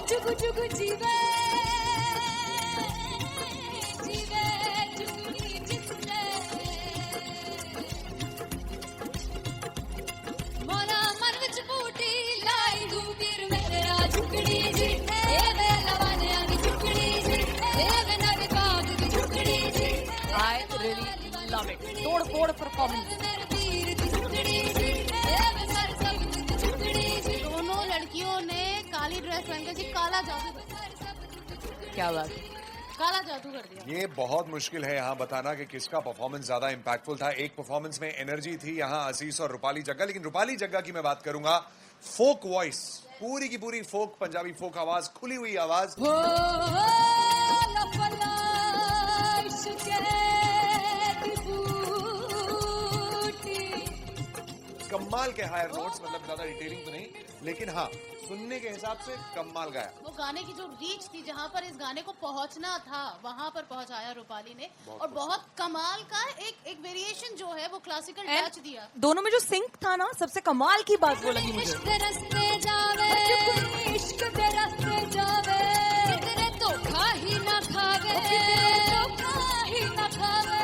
जुग जुग जीवे जीवे जुगनी जिससे मोरा मन विच बूटी लाई हूँ वीर मेरा झुकड़ी जी ए वे लवाने आनी झुकड़ी जी ए वे नवी बाग की झुकड़ी जी I really love it. तोड़ फोड़ परफॉर्मेंस। दोनों लड़कियों ने काली ड्रेस पहनकर जी काला जादू क्या बात है। काला जादू कर दिया। ये बहुत मुश्किल है यहाँ बताना कि किसका परफॉर्मेंस ज्यादा इंपैक्टफुल था। एक परफॉर्मेंस में एनर्जी थी यहाँ असीस और रूपाली जग्गा, लेकिन रूपाली जग्गा की मैं बात करूंगा फोक वॉइस, पूरी की पूरी फोक, पंजाबी फोक आवाज, खुली हुई आवाज। कमाल के हायर नोट्स, मतलब ज्यादा डिटेलिंग तो नहीं, लेकिन हाँ सुनने के हिसाब से कमाल गाया। वो गाने की जो रीच थी, जहाँ पर इस गाने को पहुंचना था वहां पर पहुंचाया रूपाली ने, और बहुत कमाल का एक वेरिएशन जो है वो क्लासिकल टच दिया। दोनों में जो सिंक था ना, सबसे कमाल की बात वो लगी मुझे। इश्क दे रस्ते जावे इश्क दे रस्ते जावे तेरे धोखा ही ना खावे धोखा ही ना खावे।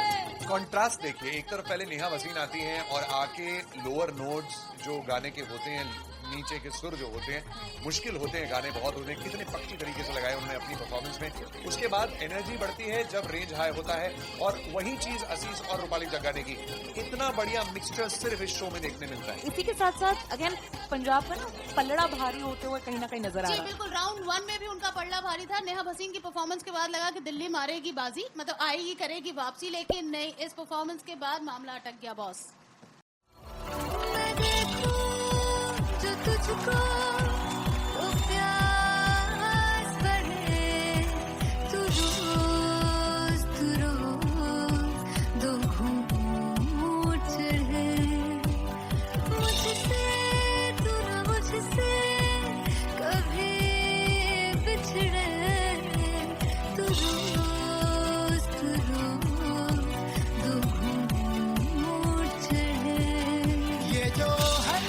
कॉन्ट्रास्ट देखिए, एक तरफ पहले नेहा वसीन आती हैं और आके लोअर नोट्स जो गाने के होते हैं, नीचे के सुर जो होते हैं, मुश्किल होते हैं, गाने बहुत होते हैं, कितने पक्की तरीके से लगाए उन्होंने अपनी परफॉर्मेंस में। उसके बाद एनर्जी बढ़ती है जब रेंज हाई होता है, और वही चीज असीस और रूपाली जग्गा ने की। इतना बढ़िया मिक्सचर सिर्फ इस शो में देखने मिलता है। इसी के साथ साथ अगेन पंजाब का ना पलड़ा भारी होते हुए कहीं ना कहीं नजर आ जी रहा है। बिल्कुल, राउंड 1 में भी उनका पलड़ा भारी था। नेहा भसीन की परफॉर्मेंस के बाद लगा कि दिल्ली मारेगी बाजी, मतलब आएगी करेगी वापसी, लेकिन नहीं, इस परफॉर्मेंस के बाद मामला अटक गया बॉस। जो तुझको तो प्यास बढ़े तू रोज दो घूंट चढ़े मुझसे तू ना मुझसे कभी बिछड़े तू रोज दो घूंट चढ़े। ये जो हर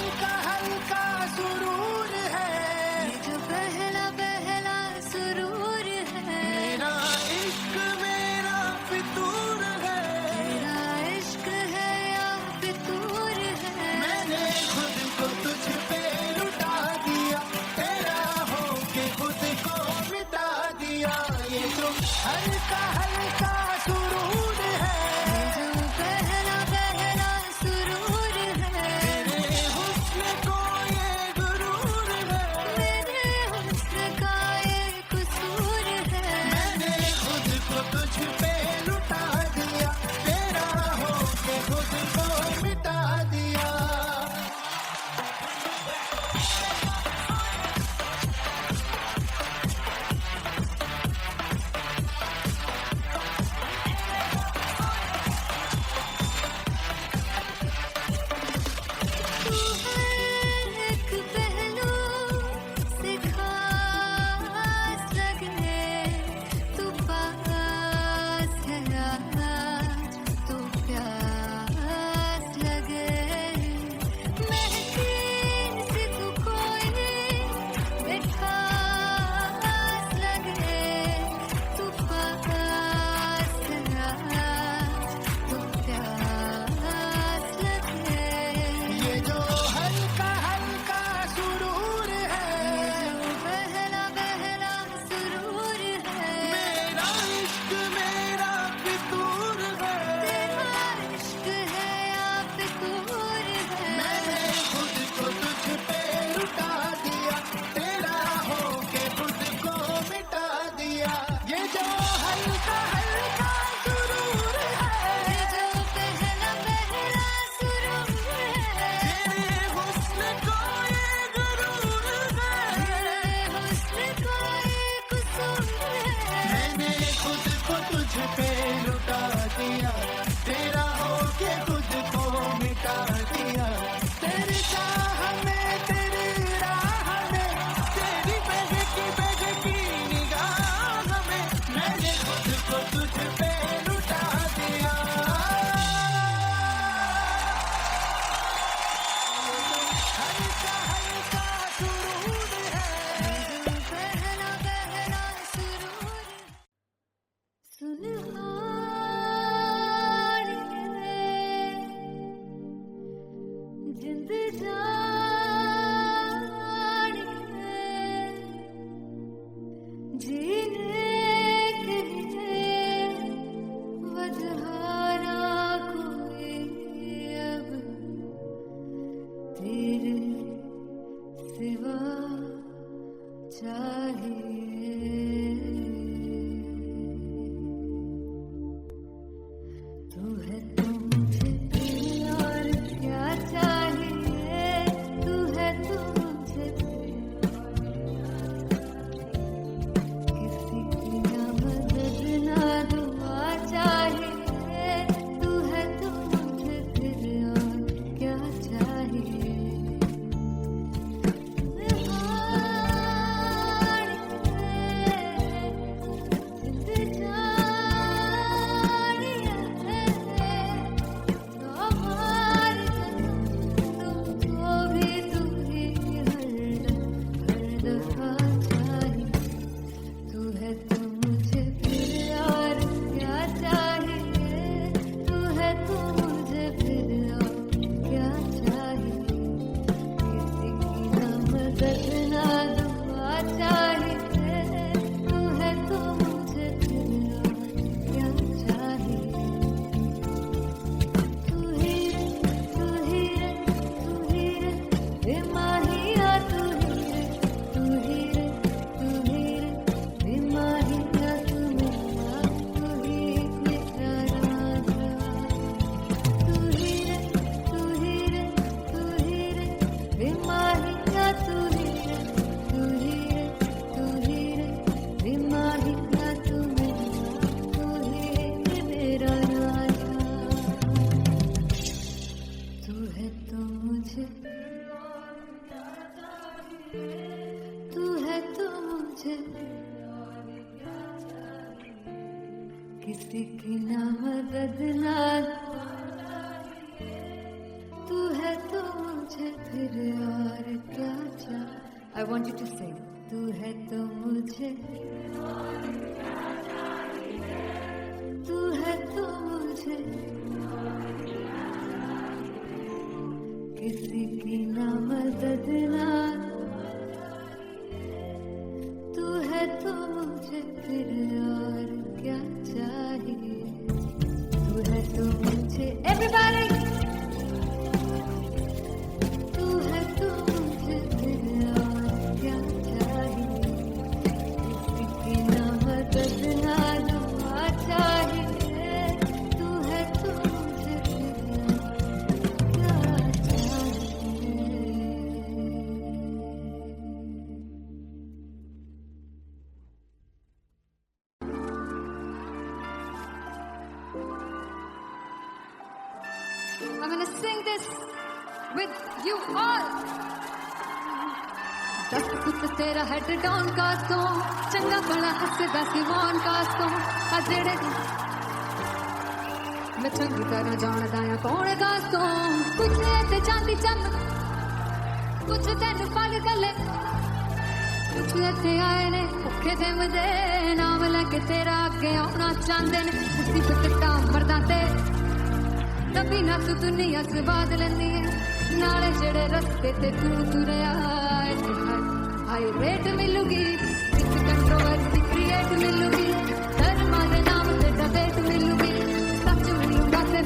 जिंद जान है जीने के लिए वजह ना कोई अब तेरे सिवा चाहिए तू है तो मुझे और क्या चाहिए तू है तो मुझे किसी की ना मदद ना दुआ चाहिए तू है तो मुझे फिर और क्या चाहिए तू है तो मुझे किसी की ना मदद ना तू है तो मुझे फिर और क्या चाहिए I want you to sing तू है तो मुझे तू है तो मुझे किसी की ना मदद ना तू है तो मुझे फिर और क्या चाहिए तू है तो मुझे everybody तू है तो मुझे फिर और क्या चाहिए किसी की ना मदद ना दुआ चाहिए तू है तो मुझे फिर और क्या I'm gonna sing this with you all. दस पुत तेरा हेड डाउन कास तो चंगा बड़ा हसदा सिवान कास तो अजड़े मैं चंगी तरह जानदा आ कौन कास तो कुछ ते चांदी चमक कुछ तेन पग गले कुछ इत्थे आए ने भुखे दे मदे नाम लेके तेरा अगे आउणा चाहंदे ने मुसीबत दा मरदा ते तभी ना तू दुनिया से बात लेंदी है नाले जेड़े रस्ते ते तू तुरया हाई रेट मिलूगी इस कंट्रोवर्सी क्रिएट मिलूगी धर्मा के नाम से डिबेट मिलूगी सच मिलूंगा ते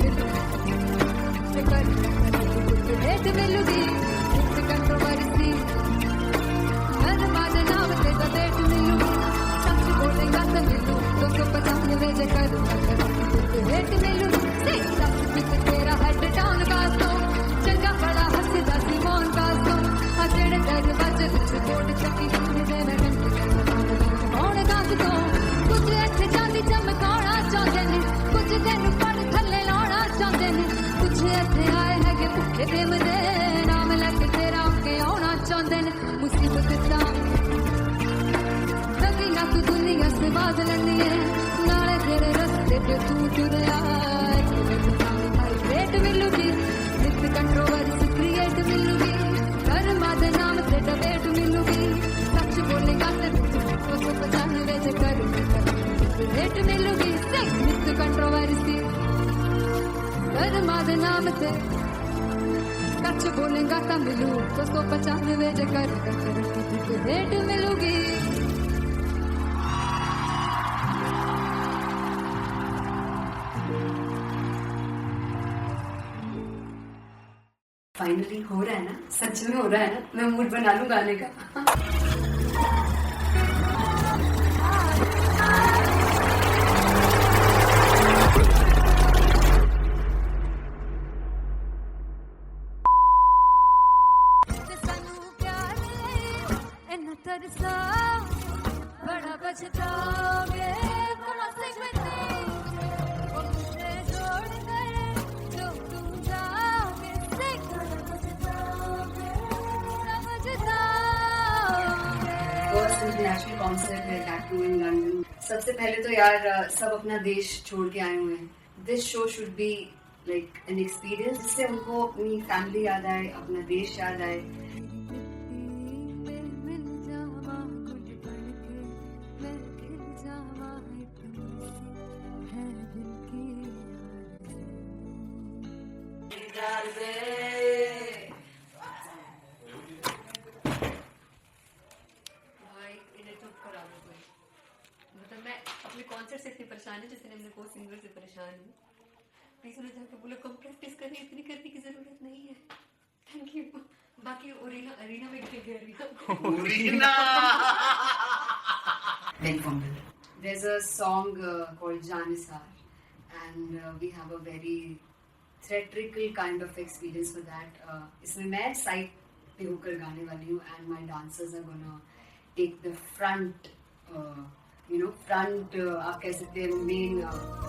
रेट मिलूगी इस कंट्रोवर्सी धर्मा के नाम से डिबेट मिलूगी सच बोलेगा तो मिलू 295 जे करूंगा रेट मिलूगी तेरा हेड डाउन कास तो चंगा बड़ा हसदा सिमोन कास तो अजड़े दर बज कोट चक्की दे मैं कौन कास तो कुछ इत्थे चांदी चमकाना चाहते ने कुछ तेन पड़ थल्ले लाना चाहते ने कुछ इत्थे आए है कि भुखे दे मदे नाम लेके तेरा अगे आउणा चाहते ने मुसीबत दा तभी ना तू दुनिया से बात लेंदी है नाले तेरे रस्ते पे तू तुरया रेट मिलूगी इस कंट्रोवर्सी क्रिएट मिलूगी कर्मा दे नाम से डिबेट मिलूगी सच बोलेगा तो 295 जे करूंगा रेट मिलूगी इस कंट्रोवर्सी कर्मा दे नाम से सच बोलेगा तो मिलू 295 जे करेगा तरक्की तो रेट मिलूगी फाइनली हो रहा है ना, सच में हो रहा है ना, मैं मूड बना लूं गाने का। ਸਾਨੂੰ ਪਿਆਰ ਲਈ ਇੰਨਾ ਤਰਸਾ ਬੜਾ ਬਚਤਾਓਗੇ ਕਮਾ ਸਕਤੇ ਉਹ ਮੁझे छोड़ कर जो तुम जाओगे से बचताओगे फर्स्ट इंटरनेशनल कॉन्सर्ट है टैटू इन लंदन। सबसे पहले तो यार सब अपना देश छोड़ के आए हुए हैं। This show should be like an experience जिससे उनको अपनी फैमिली याद आए, अपना देश याद आए। मिल जावा गुल बन के मैं खिल जावा इतनी सी है दिल की भाई इन्हें चुप करा दो कोई। मतलब मैं अपने कॉन्सर्ट से इतनी परेशान है जितने अपने को सिंगर से परेशान हूँ। प्लीज उन्हें जाकर बोलो कम प्रैक्टिस करनी, इतनी करने की जरूरत नहीं है। Thank you. बाकी अरीना में गए There's a song called Janisar and we have a very theatrical kind of experience for that. इसमें मैं साइड पे होकर गाने वाली हूँ and my dancers are gonna take the front, front आप कह सकते हैं main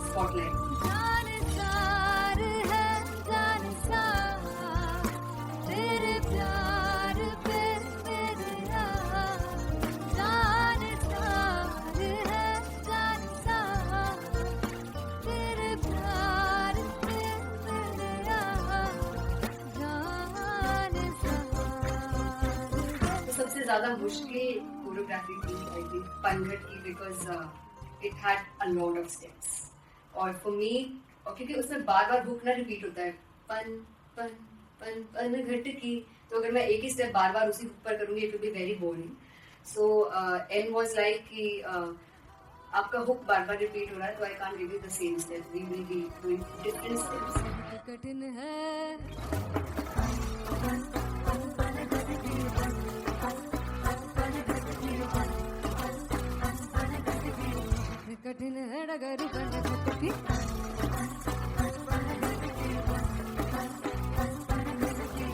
spotlight. जानसार है जानसार तेरे प्यार पे मेरे यार जानसार है जानसार तेरे प्यार पे मेरे यार जानसार तो सबसे ज्यादा मुश्किल कोरियोग्राफी थी आई थिंक पनघट की because it had a lot of steps और फॉर मी और क्योंकि उसमें बार बार हुक ना रिपीट होता है पन पन पन पनघट की, तो अगर मैं एक ही स्टेप बार बार उसी हुक पर करूंगी it will be very boring. So and was like कि आपका हुक बार बार रिपीट हो रहा है तो I can't give you the same step, we will be doing different steps. कठिन है कठिन है डगर की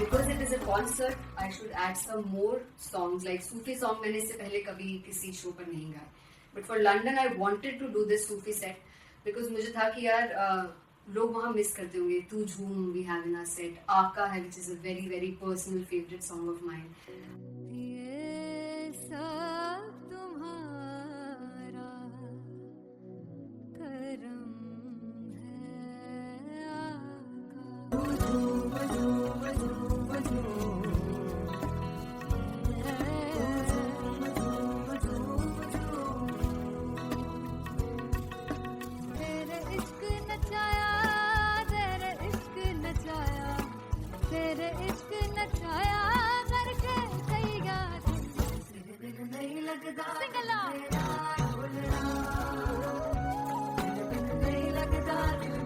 Because it is a concert, I should add some more songs like Sufi song. मैंने इससे पहले कभी किसी शो पर नहीं गाए, but for London I wanted to do this Sufi set because मुझे था कि यार लोग वहाँ मिस करते होंगे। तू झूम we have in our set, आका है which is a very very personal favorite song of mine. ये सब तुम्हारा करम है तेरे इश्क नचाया तेरे इश्क नचाया तेरे इश्क नचाया करके कई याद नहीं लगता सिंगला नहीं लगता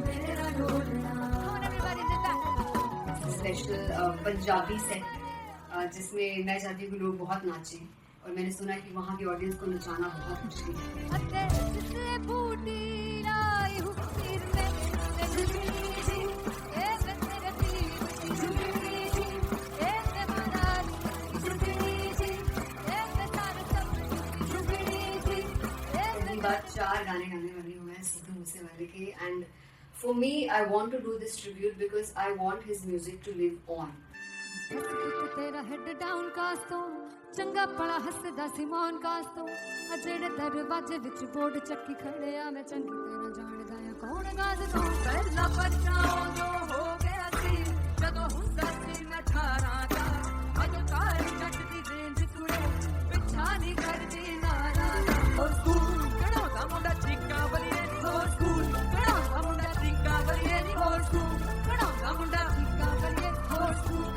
मेरा ढोलना स्पेशल पंजाबी सेट जिसमें मैं चाहती हूँ कि लोग बहुत नाचें और मैंने सुना है कि वहाँ की ऑडियंस को नचाना बहुत मुश्किल है। जिससे बूटी लाई हूँ सिर में झुमरी सी ए तेरे पीर झुमरी सी ए मारा झुमरी सी ए तार सब झुमरी सी पहली बार 4 गाने गाने वाली हूँ मैं सिद्धू मूसेवाले के and for me I want to do this tribute because I want his music to live on. तेरा हेड डाउन कास्तो चंगा पड़ा हसदा सिमोन कास्तो अजेड़े दरवाजे विच बोर्ड चक्की खड़े आ मैं चंगी तरह जानदा आ कौन गाज तो पहला परछाओ जो हो गया सी जदों हुंदा सी मैं 18 दा अजो कारी जट दी रेंज कुड़े पिछा नहीं करदी नारा ओ स्कूल कड़ो दा मुंडा चिक्का बलिए ओ स्कूल कड़ो दा मुंडा चिक्का बलिए ओ स्कूल कड़ो दा मुंडा चिक्का बलिए ओ स्कूल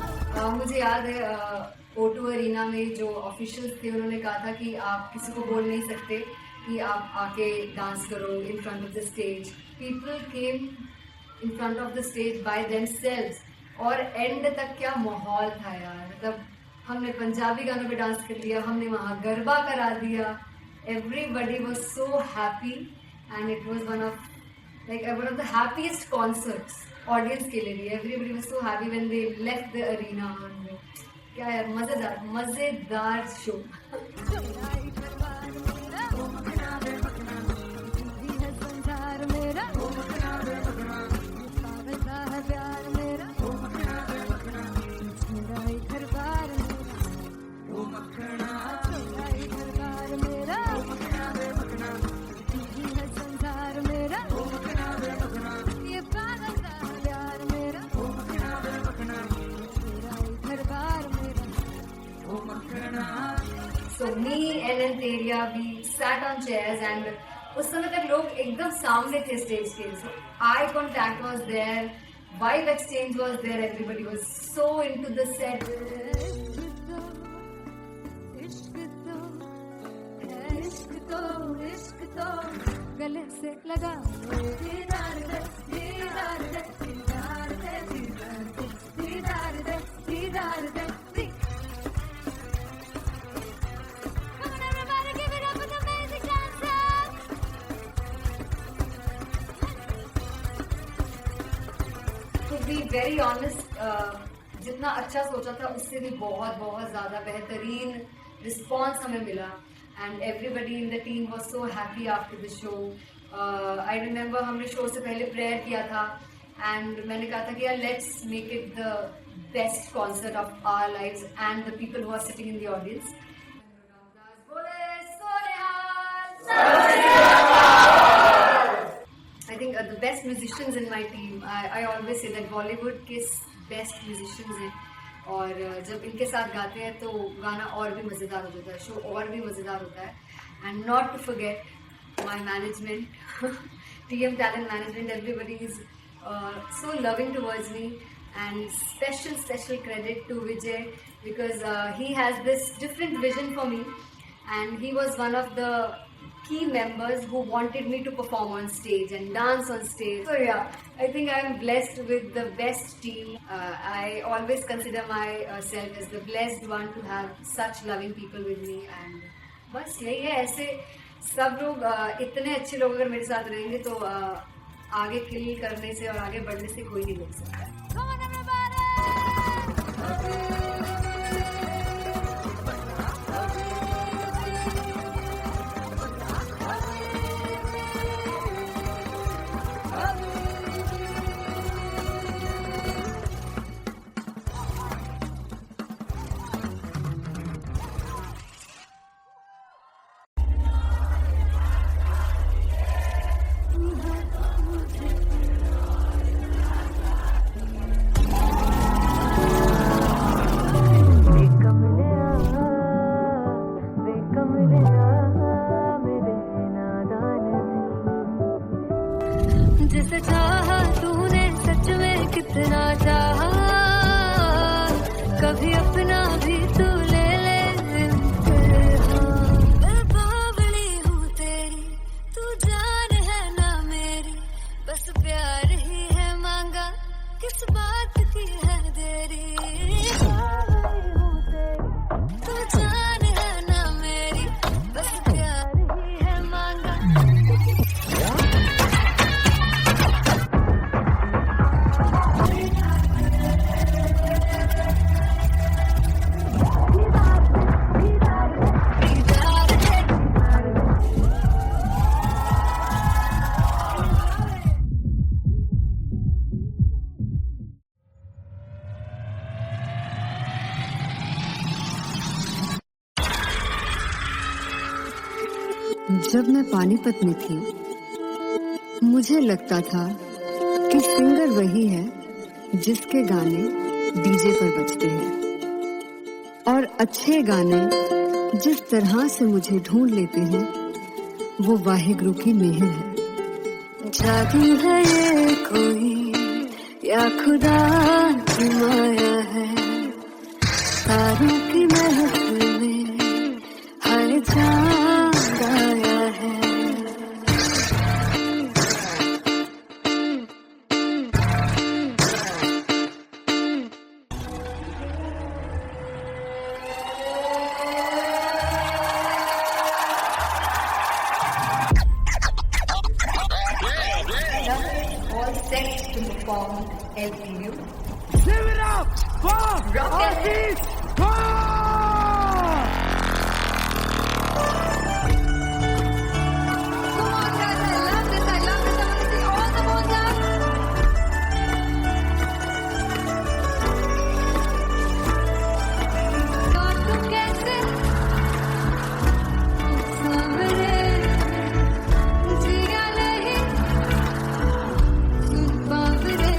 मुझे याद है O2 अरीना में जो ऑफिशियल्स थे उन्होंने कहा था कि आप किसी को बोल नहीं सकते कि आप आके डांस करो in front of the stage. People came in front of the stage by themselves और एंड तक क्या माहौल था यार. मतलब हमने पंजाबी गानों पे डांस कर लिया, हमने वहाँ गरबा करा दिया. Everybody was so happy and it was one of the happiest concerts audience के लिए भी. Everybody was so happy when they left the arena. क्या यार, मजेदार show. So me and Anteria, we sat on chairs and उस समय तक लोग एकदम सामने थे स्टेज के. So eye contact was there, vibe exchange was there, everybody was so into the set. इश्क तो गले से लगा दीदार दे दीदार दे दीदार दे दीदार दे दीदार दे. To be very honest, जितना अच्छा सोचा था उससे भी बहुत ज़्यादा बेहतरीन रिस्पॉन्स हमें मिला. And everybody in the team was so happy after the show. I remember हमने शो से पहले प्रेयर किया था and मैंने कहा था कि यार let's make it the best concert of our lives and the people who are sitting in the audience. I think the best musicians in my team. I always say that Bollywood के best musicians हैं. और जब इनके साथ गाते हैं तो गाना और भी मज़ेदार हो जाता है, शो और भी मज़ेदार होता है. And not to forget my management, TM talent management. Everybody is so loving towards me and special credit to Vijay because he has this different vision for me and he was one of the key members who wanted me to perform on stage and dance on stage. So yeah, I think I am blessed with the best team. I always consider myself as the blessed one to have such loving people with me. And बस यही है, ऐसे सब लोग इतने अच्छे लोग अगर मेरे साथ रहेंगे तो आगे किल करने से और आगे बढ़ने से कोई नहीं रोक सकता. जिसे चाहा तूने सच में कितना चाहा, कभी अपना भी तू ले ले इम्तिहान. मैं बावली हूँ तेरी, तू जान है ना मेरी, बस प्यार ही है मांगा, किस बात की है देरी. बावली हूँ तेरी, तू जान है ना मेरी, बस प्यार ही है मांगा. जब मैं पानीपत में थी मुझे लगता था कि सिंगर वही है जिसके गाने डीजे पर बजते हैं, और अच्छे गाने जिस तरह से मुझे ढूंढ लेते हैं वो वाहिगुरु की मेहर है. जादू है ये कोई या खुदा की माया है, यारों की महफिल में हर चांद आया है। All set to perform LPU. Give it up for Artist Come on, guys, I love this. I want to see all the Mozart. God, तू कैसे सामने जिया नहीं सुन पावरे।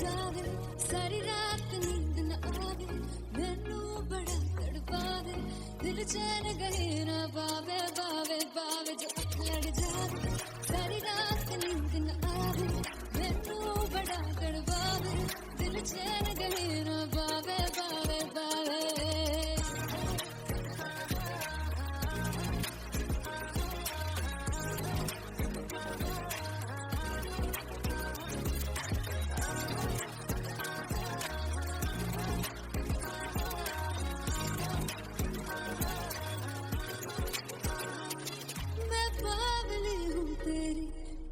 जावे सारी रात नींद न आवे मैनू बड़ा तड़पावे दिल चैन गहे ना पावे पावे पावे जो लड़ जावे सारी रात नींद न आवे मैनू बड़ा तड़पावे दिल चैन गहे ना पावे पावे पावे।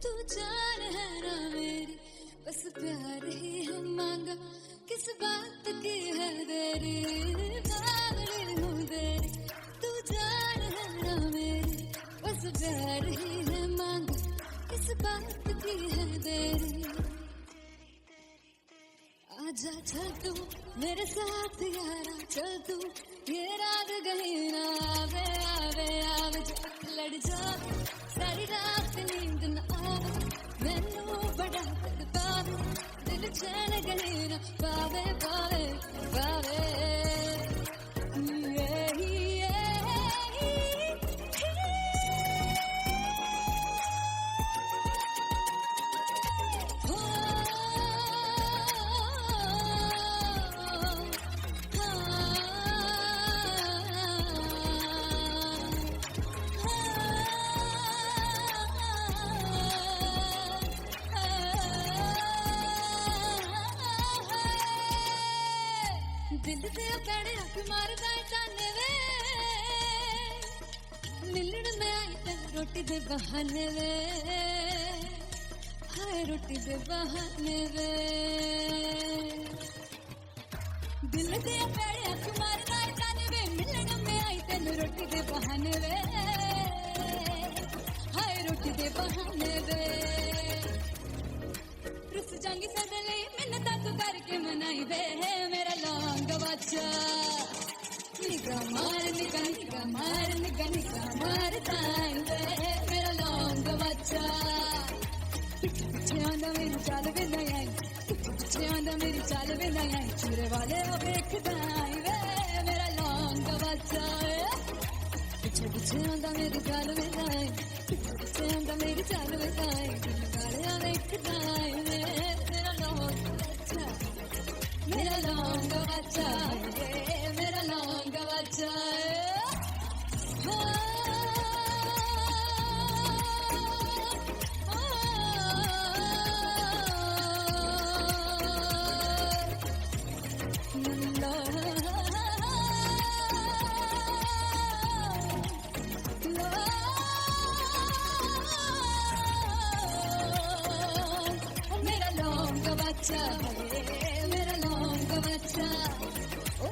तू जान है ना मेरी बस प्यार ही है मांगा किस बात की है देरी पागल हूँ तेरी तू जान है ना मेरी बस प्यार ही है मांगा किस बात की है देरी। आजा चल तू मेरे साथ यारा चल तू ये रात गही ना आवे आवे आवे जो लड़ जावे सारी रात नींद न आवे मैनू बड़ा तड़पावे दिल चैन गही ना पावे पावे पावे। दिल से पैड़े हक मारदा ताने वे मिलन में आई तेन रोटी दे बहाने वे हाय रोटी दे बहाने वे दिल से पैड़े हक मारदा ताने वे मिलन में आई तेन रोटी दे बहाने वे हाय रोटी दे बहाने वे। रुस जांगी सदले मिन्नता तू करके मनाई वे मेरा लौंग बच्चा निगाह मार ताई वे मेरा लौंग बच्चा पीछे आंदा मेरी चाल वे नहीं आई चल भी नहीं चूरे वाले अब एक दाई वे मेरा लौंगा बच्चा पीछे पीछे आंदा मेरी चाल में दाई पीछे पीछे आंदा मेरी चाल में दाई गाले अब एक दाई वे मेरा लौंगा बच्चा मेरा लौंगा बच्चा मेरा लौंगा बच्चा मेरा लौंगा बच्चा मेरा लौंगा बच्चा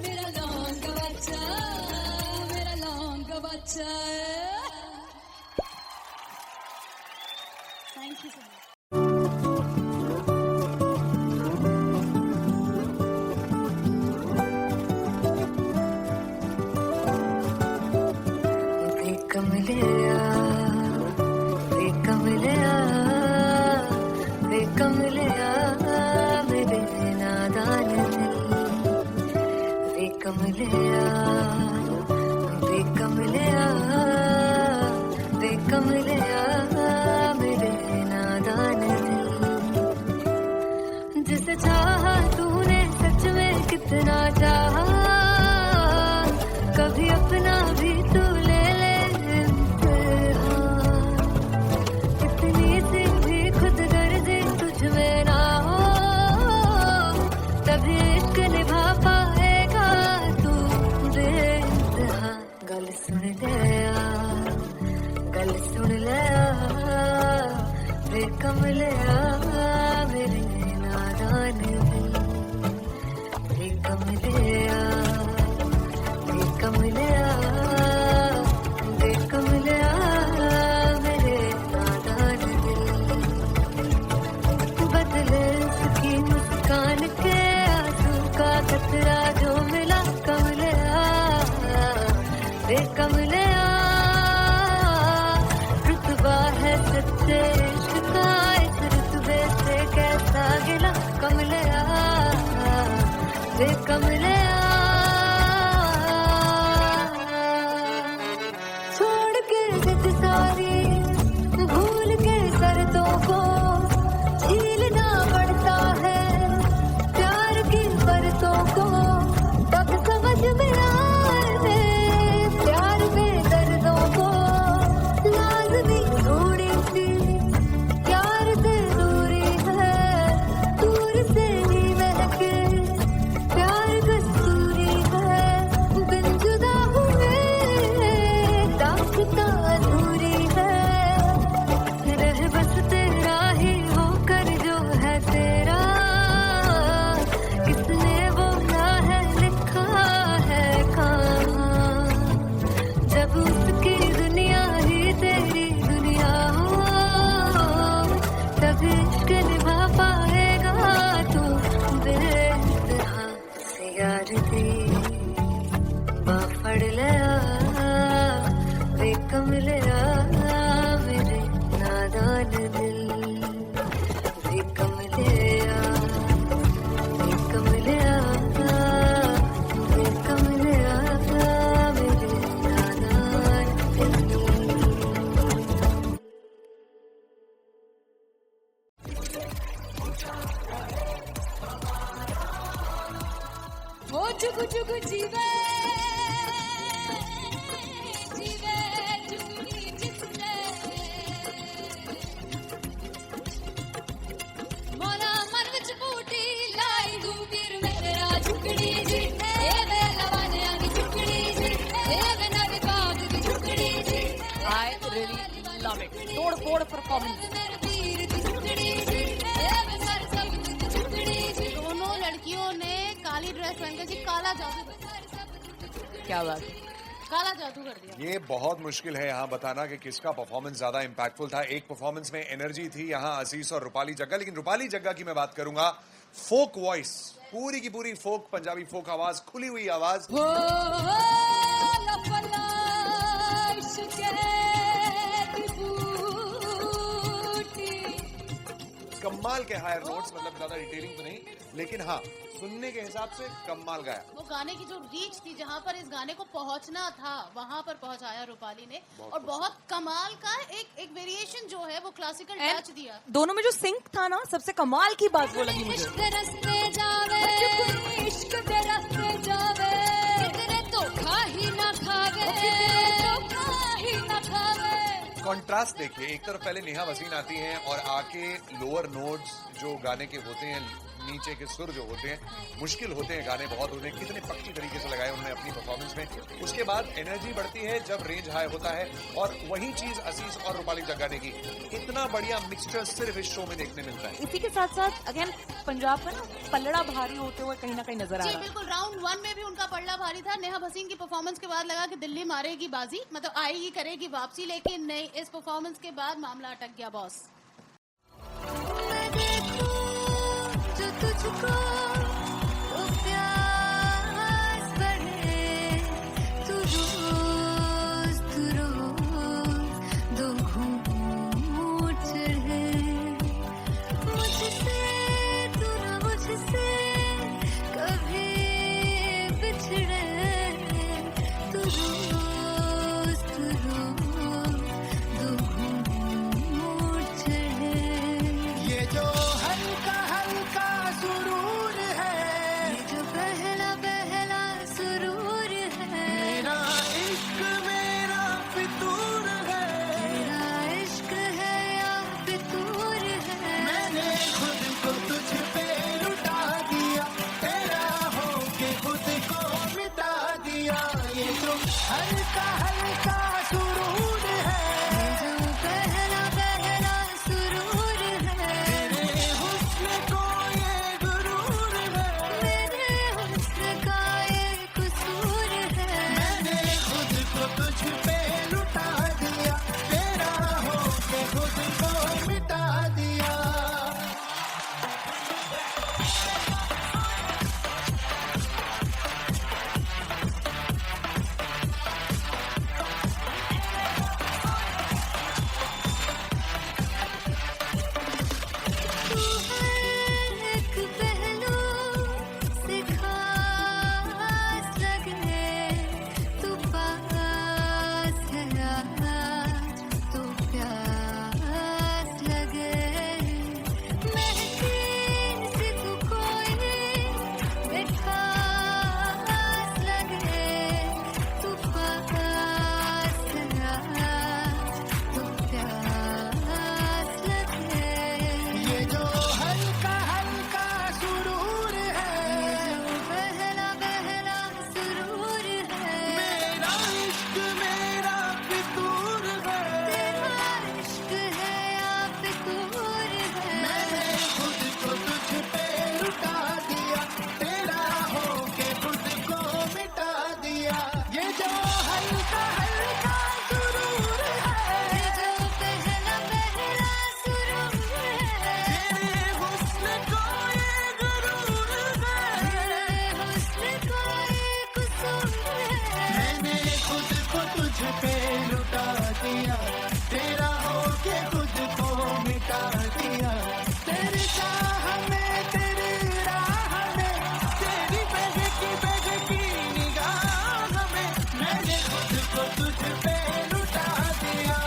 मेरा लौंगा बच्चा मेरा लौंगा बच्चा थैंक यू सो मच जिसे चाहा तूने सच में कितना चाहा कभी अपना भी तू ले ले इम्तिहान इतनी सी भी खुद गर्जी तुझ में ना हो तभी इश्क निभा पाएगा तू बेइंतहा गल सुन ले बेकमलिया मेरे नादान दिल बेकमलिया बेकमलिया बेकमलिया मेरे नादान दिल बदले उसकी मुस्कान के आंसू का कतरा जो मिला कमलिया बेकमलिया रुतबा है सच्चे इश्क का इस रुतबे से कैसा गिला कमलिया बेकमलिया छोड़ के जिद सारी भूल के शर्तों को झीलना पड़ता है प्यार की परतों को तब समझ में आए प्यार में दर्दों को लाज़मी थोड़ी सी प्यार से दूरी है दूर से ही महके प्यार कस्तूरी है बिन जुदा हुए दास्तां अधूरी है रह बस तेरा ही होकर जो है तेरा किसने बोला है लिखा है कहाँ जब उसकी दुनिया ही तेरी दुनिया हो तब इश्क निभा पाएगा तू बेइंतहा से यार दी बाफड़ लिया बेकमलिया मेरे नादान दिल बेकमलिया बेकमलिया बेकमलिया मेरे नादान दिल ओ जुग जुग जीवे जीवे जुगनी जिसने मोरा मन विच बूटी लाई दूर मेरे झुकड़ी जी ए वे लवाने आगी झुकड़ी जी ए वे नवी बाग की झुकड़ी जी I really love it. तोड़ फोड़ परफॉर्मेंस मेरे पीर की झुकड़ी जी ए वे सर सब की झुकड़ी जी दोनों लड़कियों ने काली ड्रेस पहन के जी काला जादू क्या बात है काला जादू कर दिया ये बहुत मुश्किल है यहाँ बताना कि किसका परफॉर्मेंस ज्यादा इम्पैक्टफुल था। एक परफॉर्मेंस में एनर्जी थी यहाँ असीस और रूपाली जग्गा, लेकिन रूपाली जग्गा की मैं बात करूंगा फोक वॉइस, पूरी की पूरी फोक, पंजाबी फोक आवाज, खुली हुई आवाज। हो लपला इश्क़ की बूटी कमाल के हायर नोट्स, मतलब ज्यादा डिटेलिंग तो नहीं, लेकिन हाँ सुनने के हिसाब से कमाल गाया। वो गाने की जो रीच थी, जहाँ पर इस गाने को पहुंचना था वहां पर पहुंचाया रूपाली ने, और बहुत कमाल का एक वेरिएशन जो है वो क्लासिकल टच दिया। दोनों में जो सिंक था ना, सबसे कमाल की बात वो लगी मुझे। इश्क रस्ते जावे, इश्क दे रस्ते जावे, कितने तो खा ही ना खावे, खा ही ना खावे। कॉन्ट्रास्ट देखिए, एक तरफ पहले नेहा वसीन आती हैं और आके लोअर नोट्स जो गाने के होते हैं, नीचे के सुर जो होते हैं, मुश्किल होते हैं गाने बहुत होते हैं, कितने पक्की तरीके से लगाए उन्होंने अपनी परफॉर्मेंस में। उसके बाद एनर्जी बढ़ती है जब रेंज हाई होता है, और वही चीज असीस और रूपाली जगाने की, इतना बढ़िया मिक्सचर सिर्फ इस शो में देखने मिलता है। इसी के साथ साथ अगेन पंजाब का ना पल्लड़ा भारी होते हुए कहीं ना कहीं नजर आ जी रहा है। बिल्कुल, राउंड 1 में भी उनका पल्ला भारी था। नेहा भसीन की परफॉर्मेंस के बाद लगा कि दिल्ली मारेगी बाजी, मतलब आएगी करेगी वापसी, लेकिन नहीं, इस परफॉर्मेंस के बाद मामला अटक गया बॉस। मैं देखूं जो तुझको तो प्यास बढ़े, तू रोज दो घूंट चढ़े, मुझसे तू ना मुझसे कभी बिछड़े, तू रोज दो घूंट चढ़े। ये जो हल्का हल्का सुरूर है, ये जो पहला पहला सुरूर है, मेरा इश्क मेरा फितूर है, तेरा इश्क है या फितूर है। मैंने खुद को तुझ पे लुटा दिया, तेरा होके खुद को मिटा दिया। ये जो हल्का हल्का सुरूर है, ये जो पहला पहला सुरूर है, तेरे हुस्न को ये गुरूर है, मेरे हुस्न का ये कसूर है। मैंने खुद को तुझ पे लुटा दिया, तेरा होके खुद को मिटा दिया। तू है एक पहलू से खास लगे, तू पास है आज तो प्यास लगे, महके से तू कोई मिठास लगे, तू पास है आज तो प्यास लगे। ये जो हल्का हल्का सुरूर है, ये जो पहला पहला सुरूर है, मेरा इश्क मेरा फितूर है, तेरा इश्क है या फितूर है। मैंने खुद को तुझ पे लुटा दिया, तेरा होके खुद को मिटा दिया। ये जो हल्का हल्का सुरूर है, ये जो पहला पहला सुरूर है, तेरे हुस्न को ये गुरूर है, मेरे हुस्न का ये कसूर है। मैंने खुद को तुझ पे लुटा दिया, तेरा होके खुद को मिटा दिया। तेरी चाह में तेरी राह में, तेरी बहकी निगाह में, मैंने खुद को तुझ पे लुटा दिया।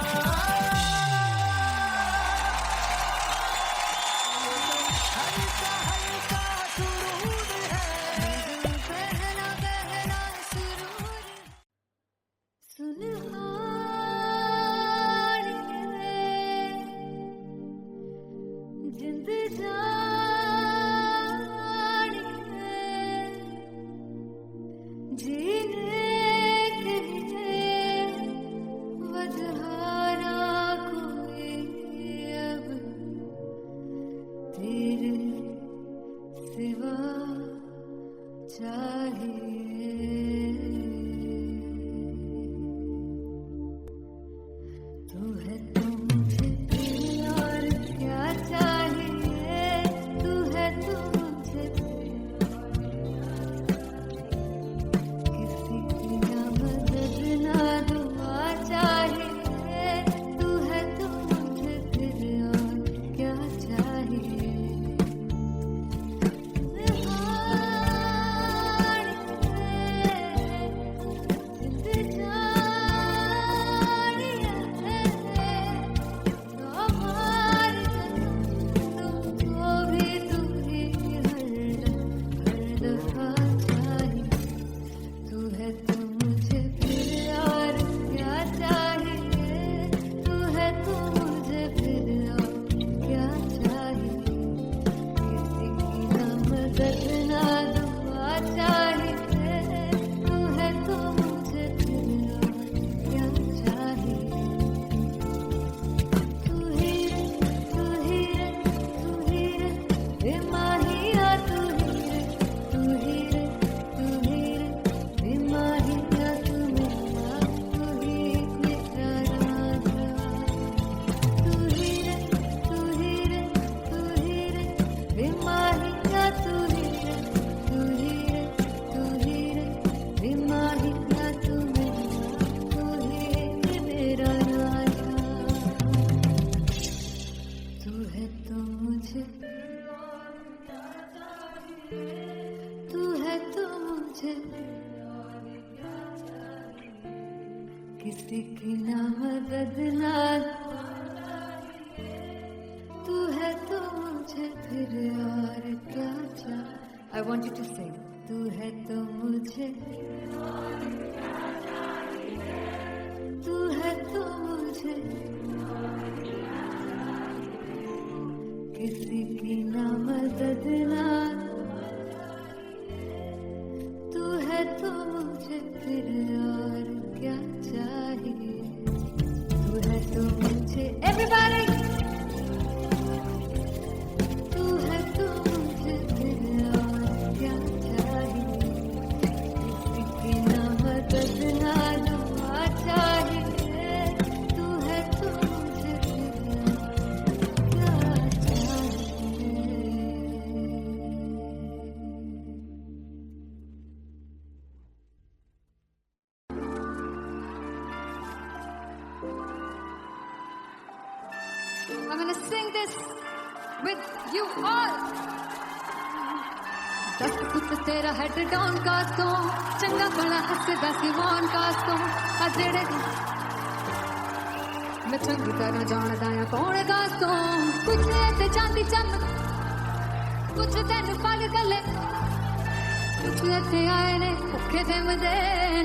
हल्का हल्का सुरूर है, ये जो पहला पहला सुरूर है। सुनहार जिंद जान जीने के लिए वजहारा कोई अब तेरे सिवा चाहिए। तू है तो मुझे और क्या चाहिए, तू है तो मुझे किसी की ना मदद ना दुआ चाहिए, तू है तो मुझे फिर और क्या चाहिए। तू है तो मुझे किसी की ना मदद ना, तू है तो मुझे फिर और क्या चाहिए. I want you to sing. तू है तो मुझे, तू है तो मुझे किसी की ना मदद ना, तू है तो मुझे फिर और क्या चाहिए. तू है तो मुझे everybody, तू है तो मुझे फिर और क्या चाहिए. किसी की ना मदद ना दुआ चाहिए. तू है तो मुझे फिर और क्या चाहिए. I'm gonna sing this with you all. दस कुछ तेरा हेड डाउन कास तो चंगा बड़ा हसदा सी वन कास तो आ जेड़े मैं चंगी तरह जानदा आ कौन कास तो कुछ ते चांदी चमक कुछ तेन पल गले कुछ इत्थे आए ने भुखे दे मदे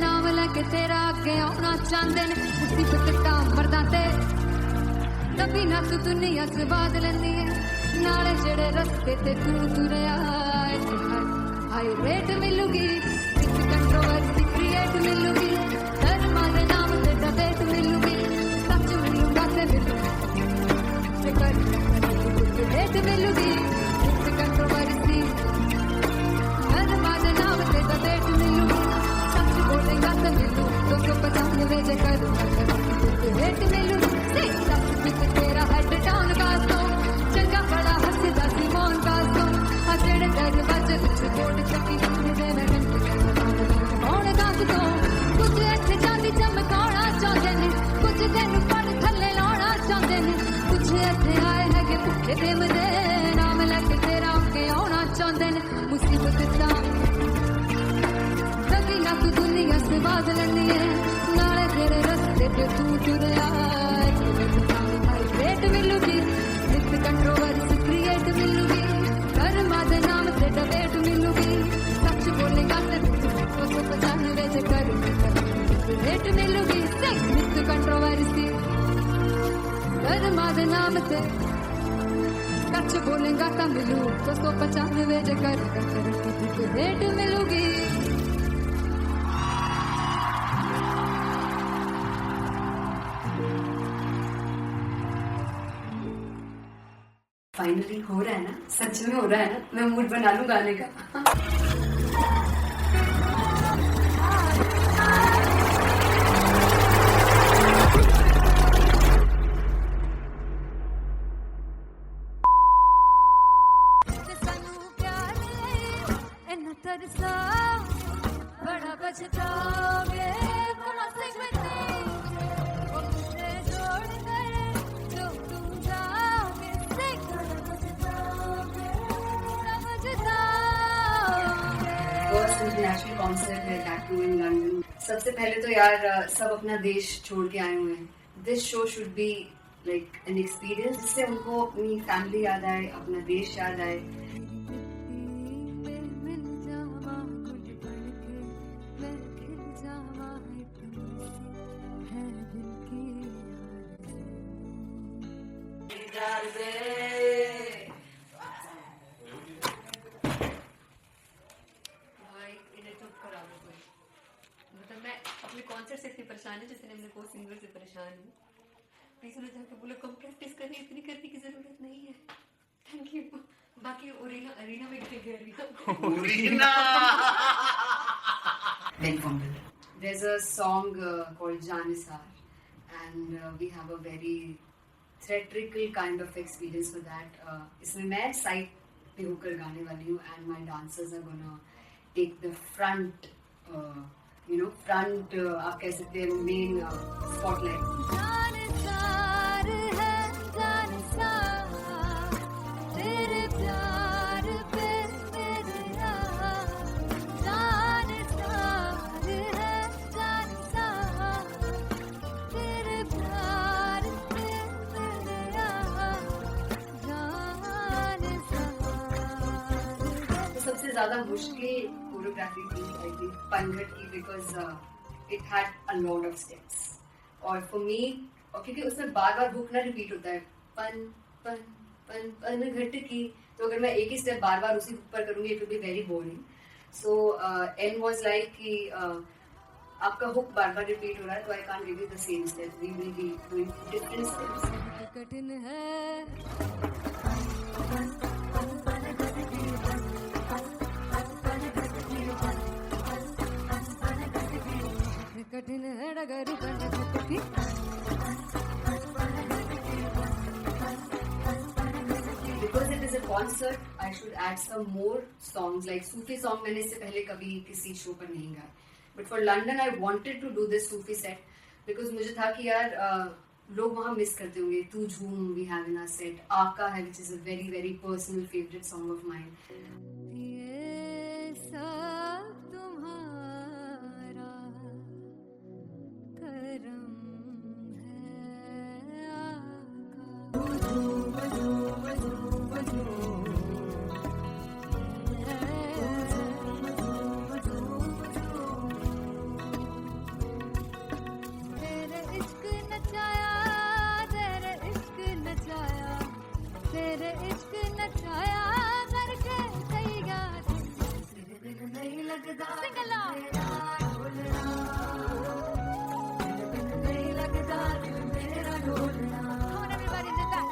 नाम लैके तेरा अगे आउणा चाहंदे ने मुसीबत दा मरदा ते तभी ना तू दुनिया से बात लेंदी है नाले जेड़े रस्ते ते तू तुरया हाई रेट मिलूगी विच कंट्रोवर्सी क्रिएट मिलूगी धर्म दे नाम ते डिबेट मिलूगी सच मिलूगा ते मिलूगी कर रेट मिलूगी विच कंट्रोवर्सी धर्म दे नाम ते डिबेट मिलूगी सच बोलेगा ते मिलू 295 जे कर रेट मिलूगी तेरा हेड डाउन कास तो चंगा बड़ा हसदा सी मोन कास तो आ जेड़े दरवाजे विच कोट चक्की दे मैं कौन कास तो कुछ इत्थे चांदी चमकाउणा चाहंदे ने कुछ तेनू पड़ थल्ले लाउणा चाहंदे ने कुछ इत्थे आए हैगे भुखे दे मदे नाम लैके तेरा अगे आउणा चाहंदे ने मुसीबत दा कभी ना तू दुनिया से बात लैंदी है नाले तेरे रस्ते पे तू तुरया रेट मिलूगी विच कंट्रोवर्सी क्रिएट मिलूगी धर्म दे नाम से डिबेट मिलूगी सच बोलेगा ते 295 जे कर रेट मिलूगी विच कंट्रोवर्सी धर्म दे नाम से सच बोलेगा ता मिलू 295 जे कर रेट मिलूगी. फाइनली हो रहा है ना, सच में हो रहा है ना. मैं मूड बना लूं गाने का. बड़ा बचताओगे जोड़ गए जो तुम जाओगे फर्स्ट इंटरनेशनल कॉन्सर्ट है दैट टू इन लंदन. सबसे पहले तो यार सब अपना देश छोड़ के आए हुए हैं. This show should be like an experience जिससे उनको अपनी फैमिली याद आए, अपना देश याद आए. मतलब मैं अपने कॉन्सर्ट से इतनी परेशान है जैसे मैं कोई सिंगर से परेशान हूँ. प्लीज उन्हें जाकर बोलो कम प्रैक्टिस करनी, इतनी करने की जरूरत नहीं है. Thank you. बाकी अरीना में गए There's a song called Janisar and we have a very theatrical kind of experience for that. इसमें मैं साइड पे होकर गाने वाली हूँ and my dancers are gonna take the front आप कह सकते हैं main spotlight. जानसार है जानसार तेरे प्यार पे मेरे सबसे ज्यादा मुश्किल कोरियोग्राफी थी आई थिंक पनघट की, because it had a lot of steps और फॉर मी, और क्योंकि उसमें बार बार हुक ना रिपीट होता है, पन पन पन पनघट की, तो अगर मैं एक ही स्टेप बार बार उसी हुक पर करूंगी it will be very boring. So and was like कि आपका हुक बार बार रिपीट हो रहा है तो I can't give you the same step, we will be doing different steps. कठिन है कठिन है डगर पनघट की. Because it is a concert, I should add some more songs. Like Sufi song मैंने इससे पहले कभी किसी शो पर नहीं गाया. But for London, I wanted to do this Sufi set because मुझे था कि यार लोग वहाँ मिस करते होंगे. तू झूम we have in our set. आका है which is a very very personal favorite song of mine. ये सब तुम्हारा करम है आका. तेरे इश्क नचाया, तेरे इश्क नचाया, तेरे इश्क नचाया करके सैया दिल नहीं लगता. Sing along. नहीं लगता दिल मेरा ढोलना. Come on everybody, do that.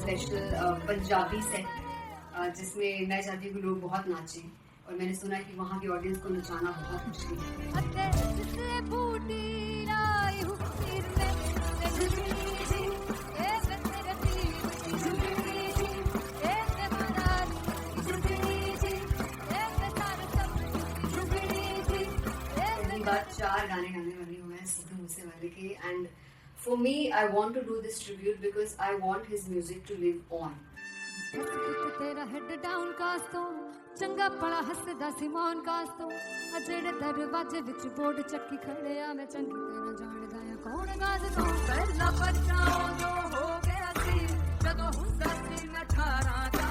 Special Punjabi set जिसमें मैं चाहती हूँ कि लोग बहुत नाचें और मैंने सुना है कि वहाँ की ऑडियंस को नचाना बहुत मुश्किल है. अते जिससे बूटी लाई हूँ सिर में से झुकनी थी, ए मैं तेरे पीर की झुकनी थी, ए मैं मनाली की झुकनी थी, ए मैं सारे सब की झुकनी थी, ए पहली बार 4 गाने गाने वाली हूँ मैं सिद्धू मूसेवाले के. And for me I want to do this tribute because I want his music to live on. तेरा हेड डाउन कास तो चंगा बड़ा हसदा सिमोन कास तो अजेड़े दरवाजे विच बोर्ड चक्की खड़े आ मैं चंगी तेरा जानदा आ कौन गाज तो पहला बचाओ जो हो गया सी जदों हुंदा सी मैं 18 दा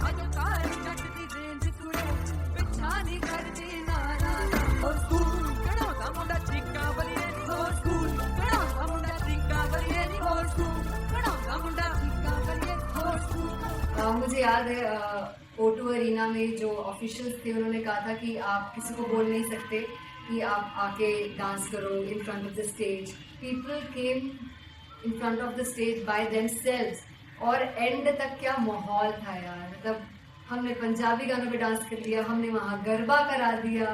अज कार चटदी रेंज कुड़े पिछा नहीं करदी नारा. हो स्कूल कड़ा दा मुंडा चिक्का बलिए नी, हो स्कूल कड़ा दा मुंडा चिक्का बलिए नी, हो स्कूल कड़ा दा मुंडा चिक्का बलिए, हो स्कूल. मुझे याद है O2 अरीना में जो ऑफिशियल्स थे उन्होंने कहा था कि आप किसी को बोल नहीं सकते कि आप आके डांस करो in front of the stage. People came in front of the stage by themselves और एंड तक क्या माहौल था यार. मतलब हमने पंजाबी गानों पे डांस कर लिया, हमने वहाँ गरबा करा दिया.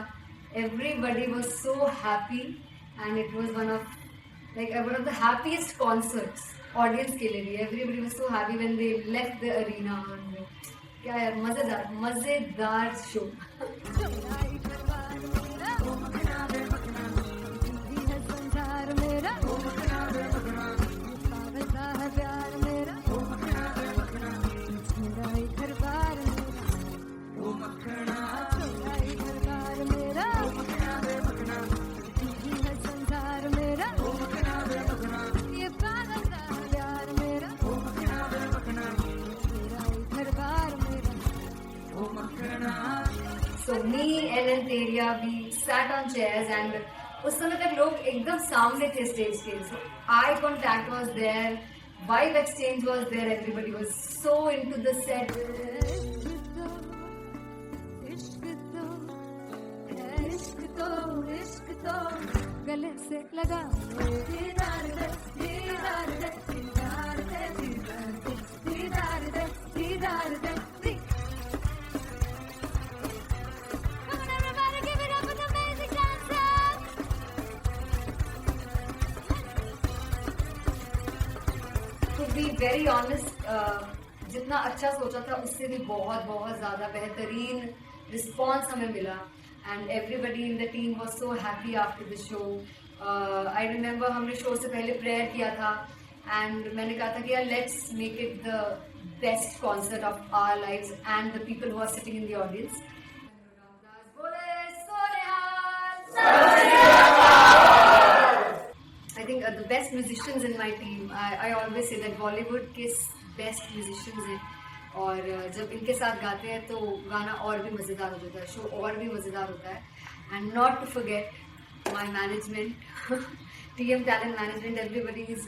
Everybody was so happy and it was one of the happiest concerts audience के लिए भी. Everybody was so happy when they left the arena. क्या यार मजेदार शो. संसार मेरा पागलता है प्यार मेरा, मेरा ही घर बार मेरा, मेरा ही घर बार मेरा, है संसार मेरा, ये पागलता है प्यार मेरा, मेरा ही घर बार मेरा. So me and Anteria, we sat on chairs and उस समय तक लोग एकदम सामने थे स्टेज के. So eye contact was there, vibe exchange was there, everybody was so into the set. इश्क तो गले से लगा दीदार दे, दीदार दे, दीदार दे, दीदार दे, दीदार दे. Come on everybody, give it up for the amazing dancers. To be very honest, जितना अच्छा सोचा था उससे भी बहुत बहुत ज्यादा बेहतरीन रिस्पॉन्स हमें मिला. And everybody in the team was so happy after the show. I remember हमने शो से पहले प्रेयर किया था and मैंने कहा था कि यार let's make it the best concert of our lives and the people who are sitting in the audience. I think the best musicians in my team. I always say that Bollywood के best musicians हैं और जब इनके साथ गाते हैं तो गाना और भी मज़ेदार हो जाता है, शो और भी मज़ेदार होता है. And not to forget my management, TM Talent Management, everybody is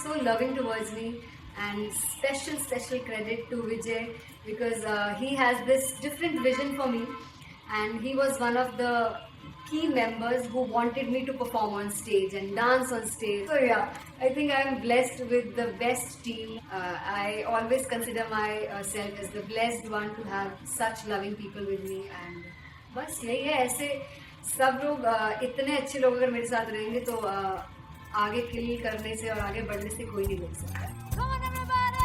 so loving towards me. And special credit to Vijay, because he has this different vision for me, and he was one of the key members who wanted me to perform on stage and dance on stage. So yeah, I think I am blessed with the best team. I always consider myself as the blessed one to have such loving people with me. And बस यही है, ऐसे सब लोग इतने अच्छे लोग अगर मेरे साथ रहेंगे तो आगे किल करने से और आगे बढ़ने से कोई नहीं रोक सकता. Come on, everybody!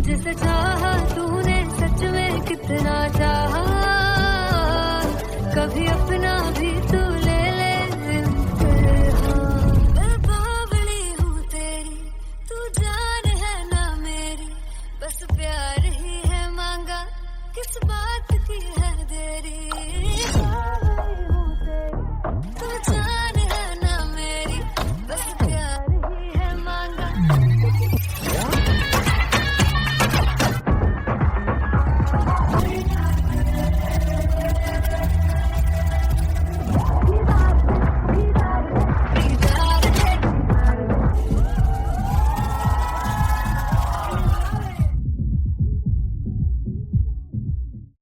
जिसे चाहा तूने सच में कितना चाहा, कभी अपना भी तू